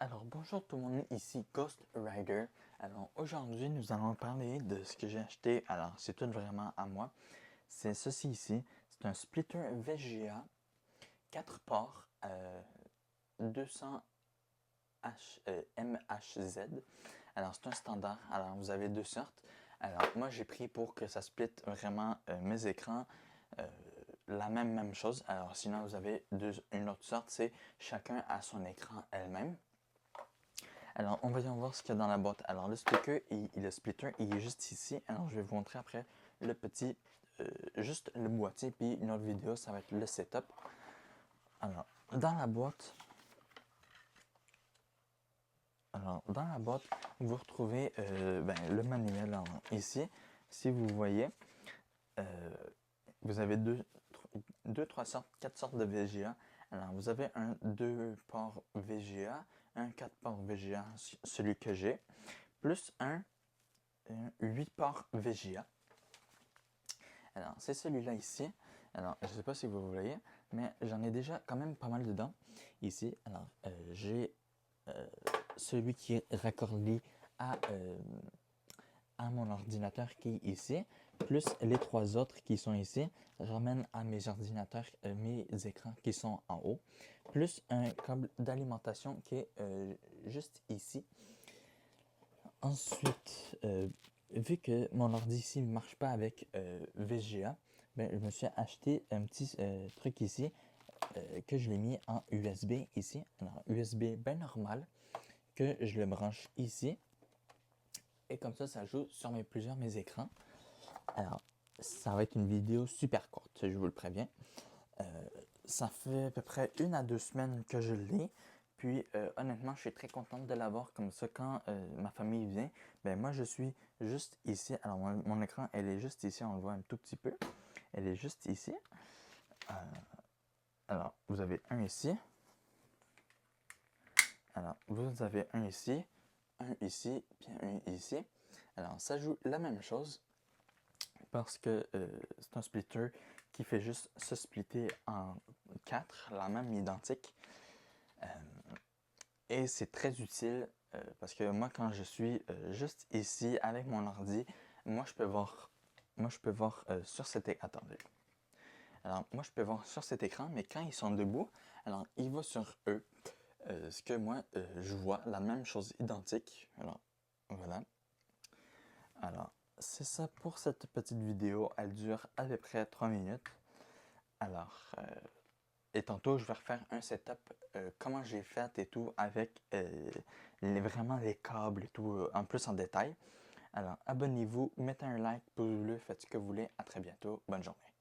Alors bonjour tout le monde, ici Ghost Rider. Alors aujourd'hui nous allons parler de ce que j'ai acheté. Alors c'est tout vraiment à moi. C'est ceci ici. C'est un splitter VGA 4 ports 200 MHZ. Alors c'est un standard. Alors vous avez deux sortes. Alors moi j'ai pris pour que ça split vraiment mes écrans. La même chose. Alors sinon vous avez une autre sorte, c'est chacun a son écran elle-même. Alors, on va y voir ce qu'il y a dans la boîte. Alors, le speaker et le splitter, il est juste ici. Alors, je vais vous montrer après le petit, juste le boîtier. Puis une autre vidéo, ça va être le setup. Alors, dans la boîte, vous retrouvez le manuel ici. Si vous voyez, vous avez trois sortes, quatre sortes de VGA. Alors, vous avez un 2 ports VGA, un 4 ports VGA, celui que j'ai, plus un 8 ports VGA. Alors, c'est celui-là ici. Alors, je ne sais pas si vous voyez, mais j'en ai déjà quand même pas mal dedans. Ici, alors, j'ai celui qui est raccordé à mon ordinateur qui est ici, plus les trois autres qui sont ici, ramènent à mes ordinateurs, mes écrans qui sont en haut, plus un câble d'alimentation qui est juste ici. Ensuite, vu que mon ordi ici ne marche pas avec VGA, ben, je me suis acheté un petit truc ici que je l'ai mis en USB ici. Alors, USB bien normal, que je le branche ici. Et comme ça joue sur plusieurs mes écrans. Alors, ça va être une vidéo super courte, je vous le préviens. Ça fait à peu près 1 à 2 semaines que je l'ai. Puis honnêtement, je suis très contente de l'avoir comme ça. Quand ma famille vient, ben moi je suis juste ici. Alors mon écran, elle est juste ici, on le voit un tout petit peu. Elle est juste ici. Alors vous avez un ici. Alors vous avez un ici, puis un ici. Alors ça joue la même chose parce que c'est un splitter qui fait juste se splitter en 4, la même identique. Et c'est très utile parce que moi, quand je suis juste ici avec mon ordi, moi, je peux voir sur cet écran. Attendez. Alors, moi, je peux voir sur cet écran, mais quand ils sont debout, alors, il va sur eux. Ce que moi, je vois, la même chose identique. Alors, voilà. Alors, c'est ça pour cette petite vidéo. Elle dure à peu près 3 minutes. Alors, et tantôt, je vais refaire un setup, comment j'ai fait et tout, avec vraiment les câbles et tout, en plus en détail. Alors, abonnez-vous, mettez un like, pouce bleu, faites ce que vous voulez. À très bientôt. Bonne journée.